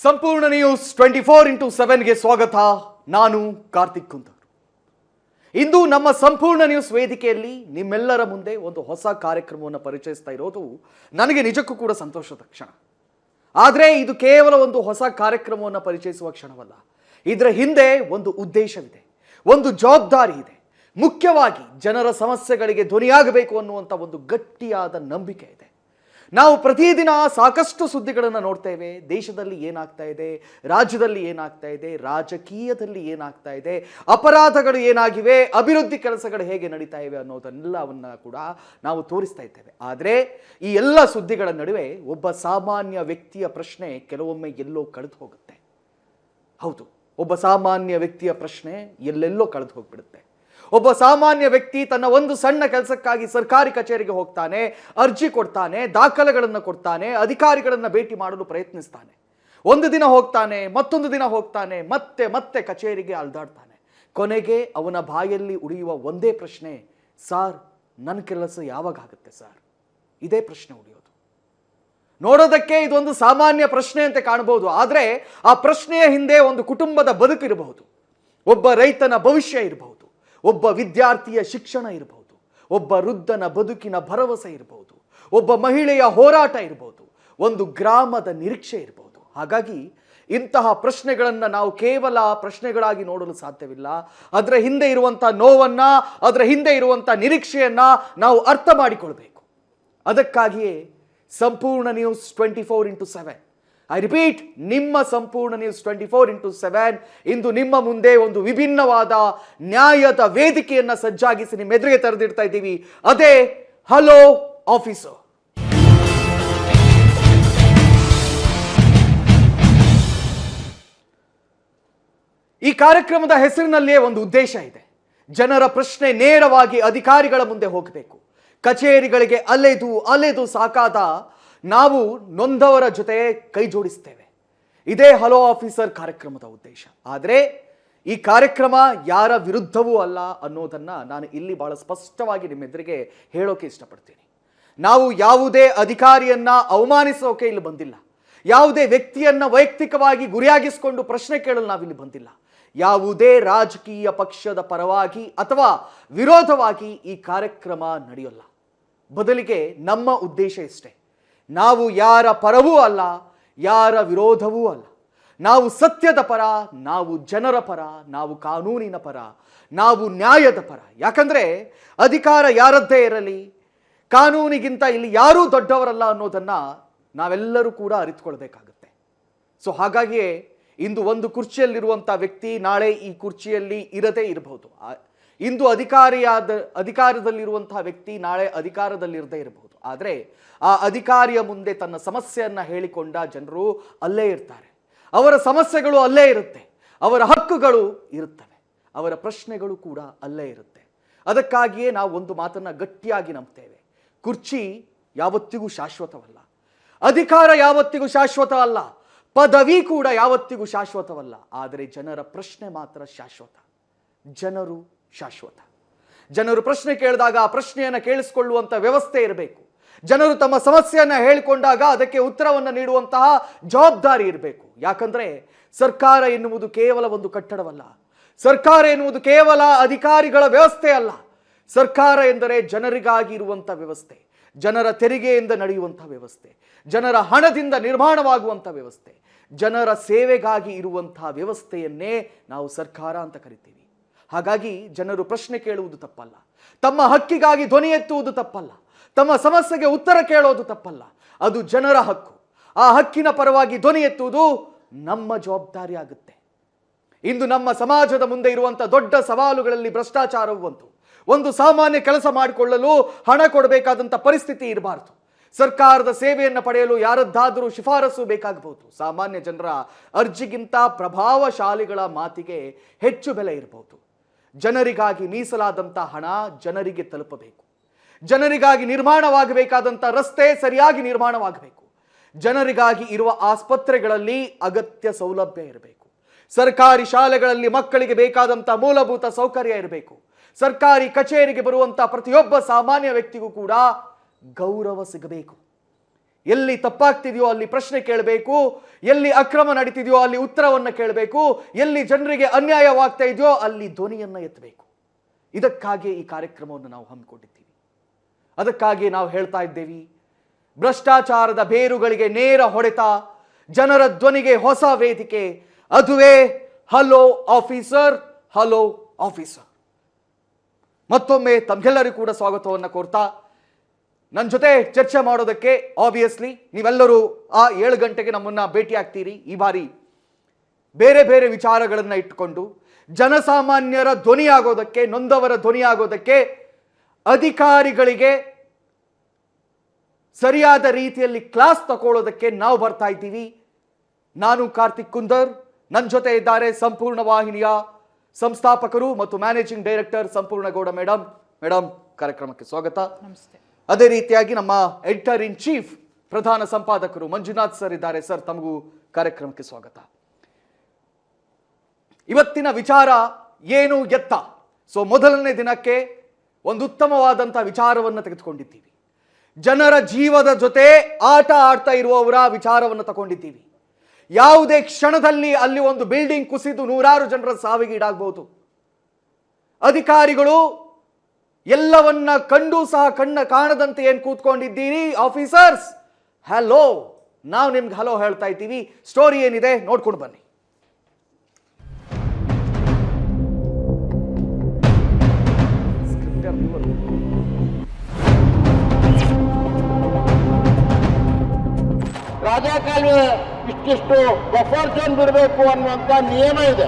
ಸಂಪೂರ್ಣ ನ್ಯೂಸ್ 24x7ಗೆ ಸ್ವಾಗತ. ನಾನು ಕಾರ್ತಿಕ್ ಕುಂದೂರು. ಇಂದು ನಮ್ಮ ಸಂಪೂರ್ಣ ನ್ಯೂಸ್ ವೇದಿಕೆಯಲ್ಲಿ ನಿಮ್ಮೆಲ್ಲರ ಮುಂದೆ ಒಂದು ಹೊಸ ಕಾರ್ಯಕ್ರಮವನ್ನು ಪರಿಚಯಿಸ್ತಾ ಇರೋದು ನನಗೆ ನಿಜಕ್ಕೂ ಕೂಡ ಸಂತೋಷದ ಕ್ಷಣ. ಆದರೆ ಇದು ಕೇವಲ ಒಂದು ಹೊಸ ಕಾರ್ಯಕ್ರಮವನ್ನು ಪರಿಚಯಿಸುವ ಕ್ಷಣವಲ್ಲ. ಇದರ ಹಿಂದೆ ಒಂದು ಉದ್ದೇಶವಿದೆ, ಒಂದು ಜವಾಬ್ದಾರಿ ಇದೆ. ಮುಖ್ಯವಾಗಿ ಜನರ ಸಮಸ್ಯೆಗಳಿಗೆ ಧ್ವನಿಯಾಗಬೇಕು ಅನ್ನುವಂಥ ಒಂದು ಗಟ್ಟಿಯಾದ ನಂಬಿಕೆ ಇದೆ. ನಾವು ಪ್ರತಿದಿನ ಸಾಕಷ್ಟು ಸುದ್ದಿಗಳನ್ನು ನೋಡ್ತೇವೆ. ದೇಶದಲ್ಲಿ ಏನಾಗ್ತಾ ಇದೆ, ರಾಜ್ಯದಲ್ಲಿ ಏನಾಗ್ತಾ ಇದೆ, ರಾಜಕೀಯದಲ್ಲಿ ಏನಾಗ್ತಾ ಇದೆ, ಅಪರಾಧಗಳು ಏನಾಗಿವೆ, ಅಭಿವೃದ್ಧಿ ಕೆಲಸಗಳು ಹೇಗೆ ನಡೀತಾ ಇವೆ ಅನ್ನೋದನ್ನೆಲ್ಲವನ್ನ ಕೂಡ ನಾವು ತೋರಿಸ್ತಾ ಇದ್ದೇವೆ. ಆದರೆ ಈ ಎಲ್ಲ ಸುದ್ದಿಗಳ ನಡುವೆ ಒಬ್ಬ ಸಾಮಾನ್ಯ ವ್ಯಕ್ತಿಯ ಪ್ರಶ್ನೆ ಕೆಲವೊಮ್ಮೆ ಎಲ್ಲೋ ಕಳೆದು ಹೋಗುತ್ತೆ. ಹೌದು, ಒಬ್ಬ ಸಾಮಾನ್ಯ ವ್ಯಕ್ತಿಯ ಪ್ರಶ್ನೆ ಎಲ್ಲೆಲ್ಲೋ ಕಳೆದು ಹೋಗ್ಬಿಡುತ್ತೆ. ಒಬ್ಬ ಸಾಮಾನ್ಯ ವ್ಯಕ್ತಿ ತನ್ನ ಒಂದು ಸಣ್ಣ ಕೆಲಸಕ್ಕಾಗಿ ಸರ್ಕಾರಿ ಕಚೇರಿಗೆ ಹೋಗ್ತಾನೆ, ಅರ್ಜಿ ಕೊಡ್ತಾನೆ, ದಾಖಲೆಗಳನ್ನು ಕೊಡ್ತಾನೆ, ಅಧಿಕಾರಿಗಳನ್ನು ಭೇಟಿ ಮಾಡಲು ಪ್ರಯತ್ನಿಸ್ತಾನೆ. ಒಂದು ದಿನ ಹೋಗ್ತಾನೆ, ಮತ್ತೊಂದು ದಿನ ಹೋಗ್ತಾನೆ, ಮತ್ತೆ ಮತ್ತೆ ಕಚೇರಿಗೆ ಅಲ್ದಾಡ್ತಾನೆ. ಕೊನೆಗೆ ಅವನ ಬಾಯಲ್ಲಿ ಉಳಿಯುವ ಒಂದೇ ಪ್ರಶ್ನೆ, ಸಾರ್ ನನ್ನ ಕೆಲಸ ಯಾವಾಗ ಆಗುತ್ತೆ ಸಾರ್? ಇದೇ ಪ್ರಶ್ನೆ ಉಳಿಯೋದು. ನೋಡೋದಕ್ಕೆ ಇದೊಂದು ಸಾಮಾನ್ಯ ಪ್ರಶ್ನೆ ಅಂತ ಕಾಣಬಹುದು. ಆದರೆ ಆ ಪ್ರಶ್ನೆಯ ಹಿಂದೆ ಒಂದು ಕುಟುಂಬದ ಬದುಕು ಇರಬಹುದು, ಒಬ್ಬ ರೈತನ ಭವಿಷ್ಯ ಇರಬಹುದು, ಒಬ್ಬ ವಿದ್ಯಾರ್ಥಿಯ ಶಿಕ್ಷಣ ಇರಬಹುದು, ಒಬ್ಬ ವೃದ್ಧನ ಬದುಕಿನ ಭರವಸೆ ಇರಬಹುದು, ಒಬ್ಬ ಮಹಿಳೆಯ ಹೋರಾಟ ಇರಬಹುದು, ಒಂದು ಗ್ರಾಮದ ನಿರೀಕ್ಷೆ ಇರಬಹುದು. ಹಾಗಾಗಿ ಇಂತಹ ಪ್ರಶ್ನೆಗಳನ್ನು ನಾವು ಕೇವಲ ಪ್ರಶ್ನೆಗಳಾಗಿ ನೋಡಲು ಸಾಧ್ಯವಿಲ್ಲ. ಅದರ ಹಿಂದೆ ಇರುವಂಥ ನೋವನ್ನ, ಅದರ ಹಿಂದೆ ಇರುವಂಥ ನಿರೀಕ್ಷೆಯನ್ನ ನಾವು ಅರ್ಥ ಮಾಡಿಕೊಳ್ಬೇಕು. ಅದಕ್ಕಾಗಿಯೇ ಸಂಪೂರ್ಣ ನ್ಯೂಸ್ 24x7, ಐ ರಿಪೀಟ್, ನಿಮ್ಮ ಸಂಪೂರ್ಣ ನ್ಯೂಸ್ 24x7 ಇಂದು ನಿಮ್ಮ ಮುಂದೆ ಒಂದು ವಿಭಿನ್ನವಾದ ನ್ಯಾಯದ ವೇದಿಕೆಯನ್ನ ಸಜ್ಜಾಗಿಸಿ ನಿಮ್ಮ ಎದುರಿಗೆ ತೆರೆದಿಡ್ತಾ ಇದ್ದೀವಿ. ಅದೇ ಹಲೋ ಆಫೀಸರ್. ಈ ಕಾರ್ಯಕ್ರಮದ ಹೆಸರಿನಲ್ಲಿಯೇ ಒಂದು ಉದ್ದೇಶ ಇದೆ. ಜನರ ಪ್ರಶ್ನೆ ನೇರವಾಗಿ ಅಧಿಕಾರಿಗಳ ಮುಂದೆ ಹೋಗಬೇಕು. ಕಚೇರಿಗಳಿಗೆ ಅಲೆದು ಅಲೆದು ಸಾಕಾದ ನಾವು ನೊಂದವರ ಜೊತೆ ಕೈ ಜೋಡಿಸ್ತೇವೆ. ಇದೇ ಹಲೋ ಆಫೀಸರ್ ಕಾರ್ಯಕ್ರಮದ ಉದ್ದೇಶ. ಆದರೆ ಈ ಕಾರ್ಯಕ್ರಮ ಯಾರ ವಿರುದ್ಧವೂ ಅಲ್ಲ ಅನ್ನೋದನ್ನ ನಾನು ಇಲ್ಲಿ ಬಹಳ ಸ್ಪಷ್ಟವಾಗಿ ನಿಮ್ಮೆದುರಿಗೆ ಹೇಳೋಕೆ ಇಷ್ಟಪಡ್ತೀನಿ. ನಾವು ಯಾವುದೇ ಅಧಿಕಾರಿಯನ್ನ ಅವಮಾನಿಸೋಕೆ ಇಲ್ಲಿ ಬಂದಿಲ್ಲ. ಯಾವುದೇ ವ್ಯಕ್ತಿಯನ್ನ ವೈಯಕ್ತಿಕವಾಗಿ ಗುರಿಯಾಗಿಸಿಕೊಂಡು ಪ್ರಶ್ನೆ ಕೇಳಲು ನಾವಿಲ್ಲಿ ಬಂದಿಲ್ಲ. ಯಾವುದೇ ರಾಜಕೀಯ ಪಕ್ಷದ ಪರವಾಗಿ ಅಥವಾ ವಿರೋಧವಾಗಿ ಈ ಕಾರ್ಯಕ್ರಮ ನಡೆಯೋಲ್ಲ. ಬದಲಿಗೆ ನಮ್ಮ ಉದ್ದೇಶ ಇಷ್ಟೇ, ನಾವು ಯಾರ ಪರವೂ ಅಲ್ಲ, ಯಾರ ವಿರೋಧವೂ ಅಲ್ಲ. ನಾವು ಸತ್ಯದ ಪರ, ನಾವು ಜನರ ಪರ, ನಾವು ಕಾನೂನಿನ ಪರ, ನಾವು ನ್ಯಾಯದ ಪರ. ಯಾಕಂದ್ರೆ ಅಧಿಕಾರ ಯಾರದ್ದೇ ಇರಲಿ, ಕಾನೂನಿಗಿಂತ ಇಲ್ಲಿ ಯಾರೂ ದೊಡ್ಡವರಲ್ಲ ಅನ್ನೋದನ್ನ ನಾವೆಲ್ಲರೂ ಕೂಡ ಅರಿತುಕೊಳ್ಬೇಕಾಗುತ್ತೆ. ಸೊ ಹಾಗಾಗಿಯೇ ಇಂದು ಒಂದು ಕುರ್ಚಿಯಲ್ಲಿರುವಂಥ ವ್ಯಕ್ತಿ ನಾಳೆ ಈ ಕುರ್ಚಿಯಲ್ಲಿ ಇರದೇ ಇರಬಹುದು. ಇಂದು ಅಧಿಕಾರದಲ್ಲಿರುವಂತಹ ವ್ಯಕ್ತಿ ನಾಳೆ ಅಧಿಕಾರದಲ್ಲಿರದೇ ಇರಬಹುದು. ಆದರೆ ಆ ಅಧಿಕಾರಿಯ ಮುಂದೆ ತನ್ನ ಸಮಸ್ಯೆಯನ್ನ ಹೇಳಿಕೊಂಡ ಜನರು ಅಲ್ಲೇ ಇರ್ತಾರೆ. ಅವರ ಸಮಸ್ಯೆಗಳು ಅಲ್ಲೇ ಇರುತ್ತೆ, ಅವರ ಹಕ್ಕುಗಳು ಇರುತ್ತವೆ, ಅವರ ಪ್ರಶ್ನೆಗಳು ಕೂಡ ಅಲ್ಲೇ ಇರುತ್ತೆ. ಅದಕ್ಕಾಗಿಯೇ ನಾವು ಒಂದು ಮಾತನ್ನ ಗಟ್ಟಿಯಾಗಿ ನಂಬ್ತೇವೆ, ಕುರ್ಚಿ ಯಾವತ್ತಿಗೂ ಶಾಶ್ವತವಲ್ಲ, ಅಧಿಕಾರ ಯಾವತ್ತಿಗೂ ಶಾಶ್ವತ ಅಲ್ಲ, ಪದವಿ ಕೂಡ ಯಾವತ್ತಿಗೂ ಶಾಶ್ವತವಲ್ಲ. ಆದರೆ ಜನರ ಪ್ರಶ್ನೆ ಮಾತ್ರ ಶಾಶ್ವತ. ಜನರು ಶಾಶ್ವತ. ಜನರು ಪ್ರಶ್ನೆ ಕೇಳಿದಾಗ ಆ ಪ್ರಶ್ನೆಯನ್ನು ಕೇಳಿಸಿಕೊಳ್ಳುವಂಥ ವ್ಯವಸ್ಥೆ ಇರಬೇಕು. ಜನರು ತಮ್ಮ ಸಮಸ್ಯೆಯನ್ನ ಹೇಳಿಕೊಂಡಾಗ ಅದಕ್ಕೆ ಉತ್ತರವನ್ನು ನೀಡುವಂತಹ ಜವಾಬ್ದಾರಿ ಇರಬೇಕು. ಯಾಕಂದ್ರೆ ಸರ್ಕಾರ ಎನ್ನುವುದು ಕೇವಲ ಒಂದು ಕಟ್ಟಡವಲ್ಲ, ಸರ್ಕಾರ ಎನ್ನುವುದು ಕೇವಲ ಅಧಿಕಾರಿಗಳ ವ್ಯವಸ್ಥೆ ಅಲ್ಲ. ಸರ್ಕಾರ ಎಂದರೆ ಜನರಿಗಾಗಿ ಇರುವಂಥ ವ್ಯವಸ್ಥೆ, ಜನರ ತೆರಿಗೆಯಿಂದ ನಡೆಯುವಂಥ ವ್ಯವಸ್ಥೆ, ಜನರ ಹಣದಿಂದ ನಿರ್ಮಾಣವಾಗುವಂಥ ವ್ಯವಸ್ಥೆ, ಜನರ ಸೇವೆಗಾಗಿ ಇರುವಂತಹ ವ್ಯವಸ್ಥೆಯನ್ನೇ ನಾವು ಸರ್ಕಾರ ಅಂತ ಕರಿತೀವಿ. ಹಾಗಾಗಿ ಜನರು ಪ್ರಶ್ನೆ ಕೇಳುವುದು ತಪ್ಪಲ್ಲ, ತಮ್ಮ ಹಕ್ಕಿಗಾಗಿ ಧ್ವನಿ ಎತ್ತುವುದು ತಪ್ಪಲ್ಲ, ತಮ್ಮ ಸಮಸ್ಯೆಗೆ ಉತ್ತರ ಕೇಳೋದು ತಪ್ಪಲ್ಲ. ಅದು ಜನರ ಹಕ್ಕು. ಆ ಹಕ್ಕಿನ ಪರವಾಗಿ ಧ್ವನಿ ಎತ್ತುವುದು ನಮ್ಮ ಜವಾಬ್ದಾರಿ ಆಗುತ್ತೆ. ಇಂದು ನಮ್ಮ ಸಮಾಜದ ಮುಂದೆ ಇರುವಂಥ ದೊಡ್ಡ ಸವಾಲುಗಳಲ್ಲಿ ಭ್ರಷ್ಟಾಚಾರವು ಒಂದು ಸಾಮಾನ್ಯ ಕೆಲಸ ಮಾಡಿಕೊಳ್ಳಲು ಹಣ ಕೊಡಬೇಕಾದಂಥ ಪರಿಸ್ಥಿತಿ ಇರಬಾರ್ದು. ಸರ್ಕಾರದ ಸೇವೆಯನ್ನು ಪಡೆಯಲು ಯಾರದ್ದಾದರೂ ಶಿಫಾರಸು ಬೇಕಾಗಬಹುದು. ಸಾಮಾನ್ಯ ಜನರ ಅರ್ಜಿಗಿಂತ ಪ್ರಭಾವಶಾಲಿಗಳ ಮಾತಿಗೆ ಹೆಚ್ಚು ಬೆಲೆ ಇರಬಹುದು. ಜನರಿಗಾಗಿ ಮೀಸಲಾದಂಥ ಹಣ ಜನರಿಗೆ ತಲುಪಬೇಕು. ಜನರಿಗಾಗಿ ನಿರ್ಮಾಣವಾಗಬೇಕಾದಂಥ ರಸ್ತೆ ಸರಿಯಾಗಿ ನಿರ್ಮಾಣವಾಗಬೇಕು. ಜನರಿಗಾಗಿ ಇರುವ ಆಸ್ಪತ್ರೆಗಳಲ್ಲಿ ಅಗತ್ಯ ಸೌಲಭ್ಯ ಇರಬೇಕು. ಸರ್ಕಾರಿ ಶಾಲೆಗಳಲ್ಲಿ ಮಕ್ಕಳಿಗೆ ಬೇಕಾದಂಥ ಮೂಲಭೂತ ಸೌಕರ್ಯ ಇರಬೇಕು. ಸರ್ಕಾರಿ ಕಚೇರಿಗೆ ಬರುವಂಥ ಪ್ರತಿಯೊಬ್ಬ ಸಾಮಾನ್ಯ ವ್ಯಕ್ತಿಗೂ ಕೂಡ ಗೌರವ ಸಿಗಬೇಕು. ಎಲ್ಲಿ ತಪ್ಪಾಗ್ತಿದೆಯೋ ಅಲ್ಲಿ ಪ್ರಶ್ನೆ ಕೇಳಬೇಕು, ಎಲ್ಲಿ ಅಕ್ರಮ ನಡೀತಿದೆಯೋ ಅಲ್ಲಿ ಉತ್ತರವನ್ನು ಕೇಳಬೇಕು, ಎಲ್ಲಿ ಜನರಿಗೆ ಅನ್ಯಾಯವಾಗ್ತಾ ಇದೆಯೋ ಅಲ್ಲಿ ಧ್ವನಿಯನ್ನು ಎತ್ತಬೇಕು. ಇದಕ್ಕಾಗಿ ಈ ಕಾರ್ಯಕ್ರಮವನ್ನು ನಾವು ಹಮ್ಮಿಕೊಂಡಿದ್ದೀವಿ. ಅದಕ್ಕಾಗಿ ನಾವು ಹೇಳ್ತಾ ಇದ್ದೇವೆ, ಭ್ರಷ್ಟಾಚಾರದ ಬೇರುಗಳಿಗೆ ನೇರ ಹೊಡೆತ, ಜನರ ಧ್ವನಿಗೆ ಹೊಸ ವೇದಿಕೆ, ಅದುವೇ ಹಲೋ ಆಫೀಸರ್, ಹಲೋ ಆಫೀಸರ್. ಮತ್ತೊಮ್ಮೆ ತಮ್ಗೆಲ್ಲರಿಗೂ ಕೂಡ ಸ್ವಾಗತವನ್ನು ಕೋರ್ತಾ, ನನ್ನ ಜೊತೆ ಚರ್ಚೆ ಮಾಡೋದಕ್ಕೆ ಆಬ್ವಿಯಸ್ಲಿ ನೀವೆಲ್ಲರೂ ಆ 7 ಗಂಟೆಗೆ ನಮ್ಮನ್ನ ಭೇಟಿ ಆಗ್ತೀರಿ. ಈ ಬಾರಿ ಬೇರೆ ಬೇರೆ ವಿಚಾರಗಳನ್ನು ಇಟ್ಟುಕೊಂಡು ಜನಸಾಮಾನ್ಯರ ಧ್ವನಿಯಾಗೋದಕ್ಕೆ, ನೊಂದವರ ಧ್ವನಿಯಾಗೋದಕ್ಕೆ, ಅಧಿಕಾರಿಗಳಿಗೆ ಸರಿಯಾದ ರೀತಿಯಲ್ಲಿ ಕ್ಲಾಸ್ ತಗೊಳ್ಳೋದಕ್ಕೆ ನಾವು ಬರ್ತಾ ಇದ್ದೀವಿ. ನಾನು ಕಾರ್ತಿಕ್ ಕುಂದರ್, ನನ್ನ ಜೊತೆ ಇದ್ದಾರೆ ಸಂಪೂರ್ಣ ವಾಹಿನಿಯ ಸಂಸ್ಥಾಪಕರು ಮತ್ತು ಮ್ಯಾನೇಜಿಂಗ್ ಡೈರೆಕ್ಟರ್ ಸಂಪೂರ್ಣ ಗೌಡ ಮೇಡಮ್. ಮೇಡಮ್, ಕಾರ್ಯಕ್ರಮಕ್ಕೆ ಸ್ವಾಗತ. ನಮಸ್ತೆ. ಅದೇ ರೀತಿಯಾಗಿ ನಮ್ಮ ಎಡಿಟರ್ ಇನ್ ಚೀಫ್ ಪ್ರಧಾನ ಸಂಪಾದಕರು ಮಂಜುನಾಥ್ ಸರ್ ಇದ್ದಾರೆ. ಸರ್, ತಮಗೂ ಕಾರ್ಯಕ್ರಮಕ್ಕೆ ಸ್ವಾಗತ. ಇವತ್ತಿನ ವಿಚಾರ ಏನು ಎತ್ತ. ಸೊ ಮೊದಲನೇ ದಿನಕ್ಕೆ ಒಂದು ಉತ್ತಮವಾದಂತಹ ವಿಚಾರವನ್ನು ತೆಗೆದುಕೊಂಡಿದ್ದೀವಿ. ಜನರ ಜೀವದ ಜೊತೆ ಆಟ ಆಡ್ತಾ ಇರುವವರ ವಿಚಾರವನ್ನು ತಗೊಂಡಿದ್ದೀವಿ. ಯಾವುದೇ ಕ್ಷಣದಲ್ಲಿ ಅಲ್ಲಿ ಒಂದು ಬಿಲ್ಡಿಂಗ್ ಕುಸಿದು 100 ಜನರ ಸಾವಿಗೆ ಈಡಾಗಬಹುದು. ಅಧಿಕಾರಿಗಳು ಎಲ್ಲವನ್ನ ಕಂಡು ಸಹ ಕಣ್ಣ ಕಾಣದಂತೆ ಏನ್ ಕೂತ್ಕೊಂಡಿದ್ದೀರಿ ಆಫೀಸರ್ಸ್, ಹಲೋ. ನಾವು ನಿಮ್ಗೆ ಹಲೋ ಹೇಳ್ತಾ ಇದ್ದೀವಿ. ಸ್ಟೋರಿ ಏನಿದೆ ನೋಡ್ಕೊಂಡು ಬನ್ನಿ. ರಾಜಕಾಲುವೆ ಇಷ್ಟಿಷ್ಟು ಬಫರ್ ಝೋನ್ ಬಿಡಬೇಕು ಅನ್ನುವಂತ ನಿಯಮ ಇದೆ.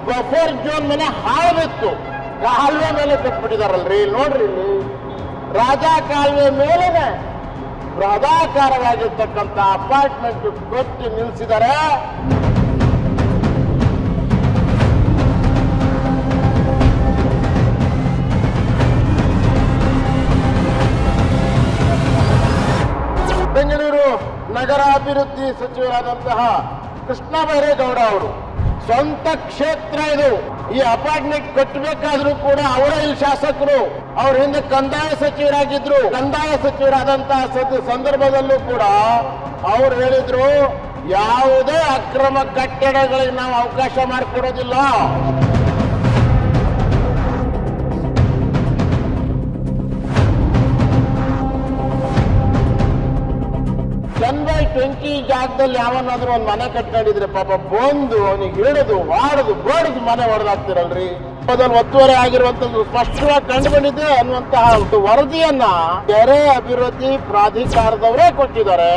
ಬಫರ್ ಝೋನ್ ಮೇಲೆ ಹಾಳಬಿತ್ತು, ಕಾಲುವೆ ಮೇಲೆ ಕಟ್ಬಿಟ್ಟಿದಾರಲ್ರಿ. ನೋಡ್ರಿ, ಇಲ್ಲಿ ರಾಜಾ ಕಾಲುವೆ ಮೇಲೇನೆ ಬೃಹದಾಕಾರವಾಗಿರ್ತಕ್ಕಂಥ ಅಪಾರ್ಟ್ಮೆಂಟ್ ಕಟ್ಟಿ ನಿಲ್ಲಿಸಿದ್ದಾರೆ. ಬೆಂಗಳೂರು ನಗರಾಭಿವೃದ್ಧಿ ಸಚಿವರಾದಂತಹ ಕೃಷ್ಣ ಬೈರೇಗೌಡ ಅವರು ಸ್ವಂತ ಕ್ಷೇತ್ರ ಇದು. ಈ ಅಪಾರ್ಟ್ಮೆಂಟ್ ಕಟ್ಟಬೇಕಾದ್ರೂ ಕೂಡ ಅವರ ಇಲ್ಲಿ ಶಾಸಕರು, ಅವ್ರ ಹಿಂದೆ ಕಂದಾಯ ಸಚಿವರಾಗಿದ್ರು. ಕಂದಾಯ ಸಚಿವರಾದಂತಹ ಸಂದರ್ಭದಲ್ಲೂ ಕೂಡ ಅವ್ರು ಹೇಳಿದ್ರು, ಯಾವುದೇ ಅಕ್ರಮ ಕಟ್ಟಡಗಳಿಗೆ ನಾವು ಅವಕಾಶ ಮಾಡಿಕೊಡೋದಿಲ್ಲ. by 20 ಜಾಗದಲ್ಲಿ ಯಾವನಾದ್ರೂ ಒಂದು ಮನೆ ಕಟ್ಕೊಂಡಿದ್ರೆ ಪಾಪ ಬಂದು ಅವನಿಗೆ ಹಿಡಿದು ವಾಡದು ಬಡದು ಮನೆ ಹೊಡೆದಾಕ್ತಿರಲ್ರಿ. ಅದ್ರಲ್ಲಿ ಒತ್ತುವರಿ ಆಗಿರುವಂತದ್ದು ಸ್ಪಷ್ಟವಾಗಿ ಕಂಡು ಬಂದಿದೆ ಅನ್ನುವಂತಹ ಒಂದು ವರದಿಯನ್ನ ಕೆರೆ ಅಭಿವೃದ್ಧಿ ಪ್ರಾಧಿಕಾರದವರೇ ಕೊಟ್ಟಿದ್ದಾರೆ.